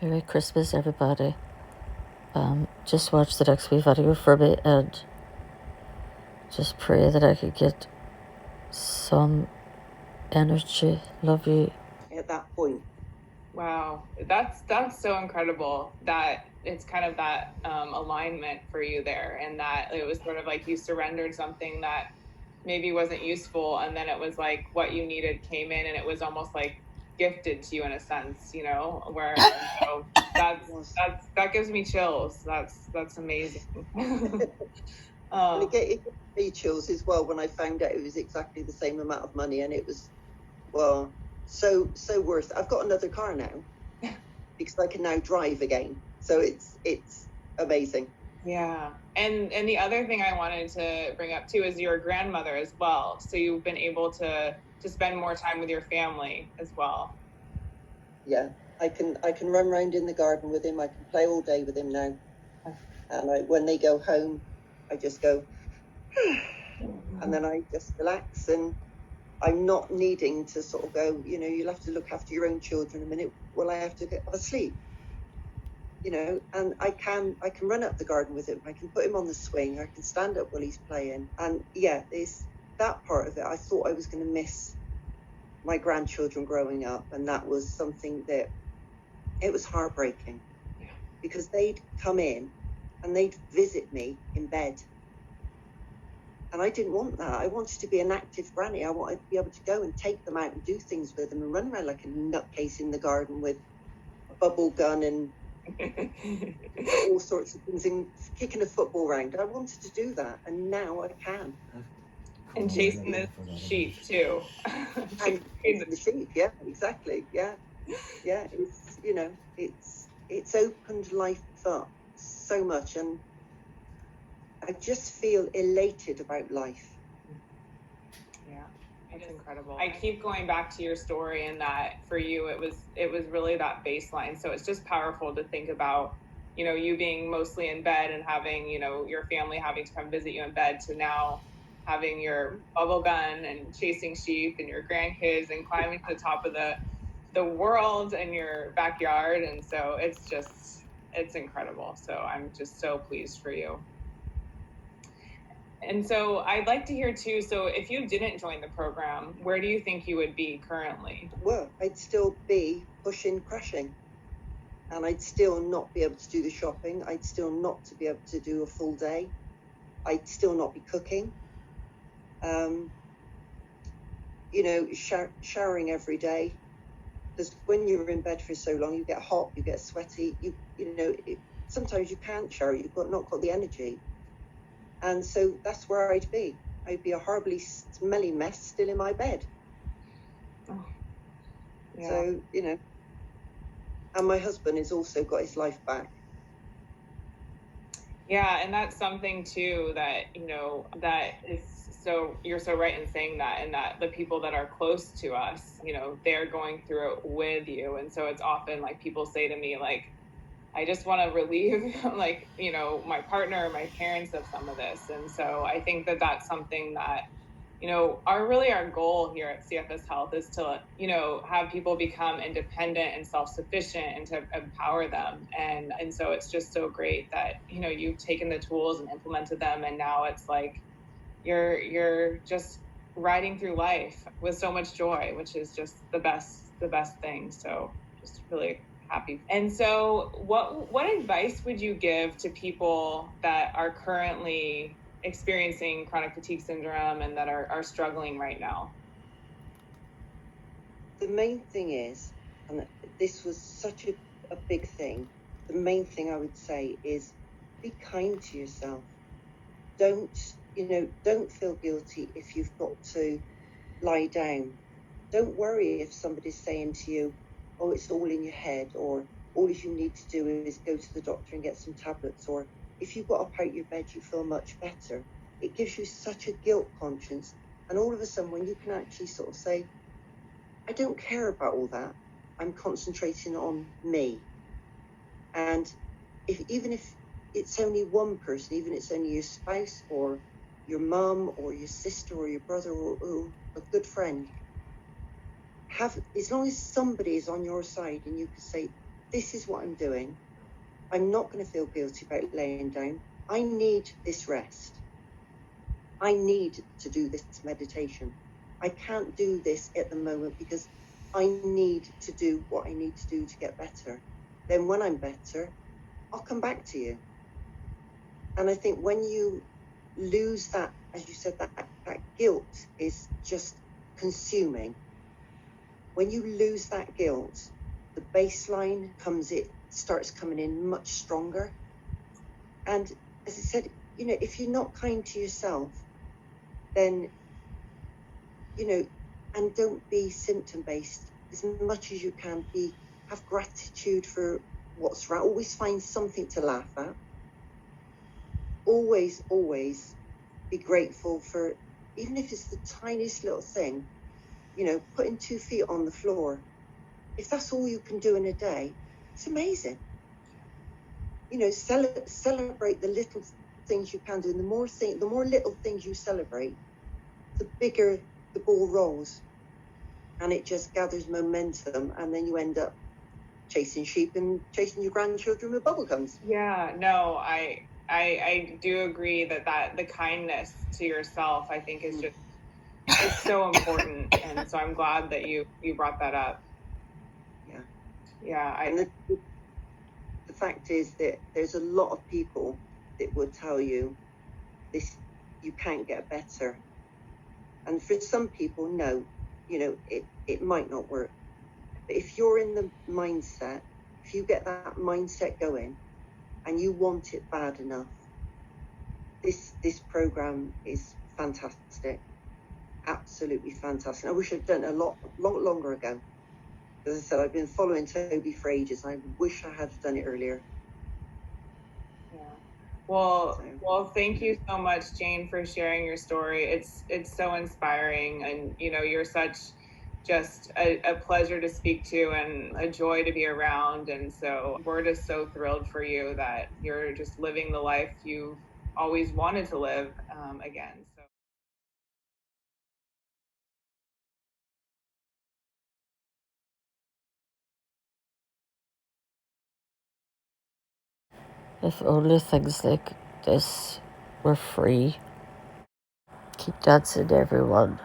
Merry Christmas, everybody. Just watch the next wee video for me and just pray that I could get some energy. Love you. At that point. Wow, that's so incredible that it's kind of that alignment for you there, and that it was sort of like you surrendered something that maybe wasn't useful, and then it was like what you needed came in, and it was almost like gifted to you in a sense, you know, where so that gives me chills. That's amazing. And it gave me chills as well when I found out it was exactly the same amount of money, and it was, well, so worth it. I've got another car now because I can now drive again, so it's amazing. Yeah, and the other thing I wanted to bring up too is you're a grandmother as well, so you've been able to spend more time with your family as well. Yeah, I can run around in the garden with him. I can play all day with him now, and when they go home, I just go, and then I just relax, and I'm not needing to sort of go, you know, you'll have to look after your own children a minute. Well, I have to get asleep, you know, and I can run up the garden with him. I can put him on the swing. I can stand up while he's playing. And yeah, it's that part of it. I thought I was going to miss my grandchildren growing up. And that was something that it was heartbreaking because they'd come in and they'd visit me in bed. And I didn't want that. I wanted to be an active granny. I wanted to be able to go and take them out and do things with them and run around like a nutcase in the garden with a bubble gun and all sorts of things and kicking a football round. I wanted to do that, and now I can. And chasing the sheep too. And the sheep, yeah, exactly, yeah. It's, you know, it's opened life up so much, and I just feel elated about life. Yeah, it's incredible. I keep going back to your story, and that for you it was really that baseline. So it's just powerful to think about, you know, you being mostly in bed and having, you know, your family having to come visit you in bed, to now having your bubble gun and chasing sheep and your grandkids and climbing to the top of the world in your backyard. And so it's incredible. So I'm just so pleased for you. And so I'd like to hear too, so if you didn't join the program, where do you think you would be currently? Well, I'd still be pushing, crashing. And I'd still not be able to do the shopping. I'd still not to be able to do a full day. I'd still not be cooking. You know, showering every day. Because when you're in bed for so long, you get hot, you get sweaty. You know, sometimes you can't shower. You've not got the energy. And so that's where I'd be. I'd be a horribly smelly mess still in my bed. Oh, yeah. So, you know, and my husband has also got his life back. Yeah, and that's something too that, you know, that is so, you're so right in saying that, and that the people that are close to us, you know, they're going through it with you. And so it's often like people say to me, like, I just want to relieve, like, you know, my partner or my parents of some of this. And so I think that that's something that, you know, our goal here at CFS Health is to, you know, have people become independent and self-sufficient and to empower them. And so it's just so great that, you know, you've taken the tools and implemented them. And now it's like, you're just riding through life with so much joy, which is just the best thing. So just really happy. And so what advice would you give to people that are currently experiencing chronic fatigue syndrome and that are struggling right now? The main thing is, and this was such a big thing, the main thing I would say is be kind to yourself. Don't feel guilty if you've got to lie down. Don't worry if somebody's saying to you, oh, it's all in your head, or all you need to do is go to the doctor and get some tablets, or if you got up out your bed, you feel much better. It gives you such a guilt conscience. And all of a sudden, when you can actually sort of say, I don't care about all that, I'm concentrating on me. And even if it's only one person, even if it's only your spouse or your mum or your sister or your brother or a good friend, as long as somebody is on your side and you can say, this is what I'm doing. I'm not going to feel guilty about laying down. I need this rest. I need to do this meditation. I can't do this at the moment because I need to do what I need to do to get better. Then when I'm better, I'll come back to you. And I think when you lose that, as you said, that guilt is just consuming. When you lose that guilt, the baseline starts coming in much stronger. And as I said, if you're not kind to yourself, then, and don't be symptom based as much as you can. Have gratitude for what's right. Always find something to laugh at. Always be grateful for, even if it's the tiniest little thing, putting 2 feet on the floor. If that's all you can do in a day, it's amazing. Celebrate the little things you can do. And the more little things you celebrate, the bigger the ball rolls, and it just gathers momentum, and then you end up chasing sheep and chasing your grandchildren with bubble gums. Yeah, no, I do agree that the kindness to yourself, I think, is just, it's so important. And so I'm glad that you brought that up. Yeah. And the fact is that there's a lot of people that will tell you this, you can't get better. And for some people, no, it might not work. But if you're in the mindset, if you get that mindset going and you want it bad enough, this program is fantastic. Absolutely fantastic. I wish I'd done it a lot longer ago. As I said, I've been following Toby for ages. I wish I had done it earlier. Yeah. Well, thank you so much, Jane, for sharing your story. It's so inspiring, and you're such just a pleasure to speak to and a joy to be around. And so we're just so thrilled for you that you're just living the life you've always wanted to live again. So. If only things like this were free. Keep dancing, everyone.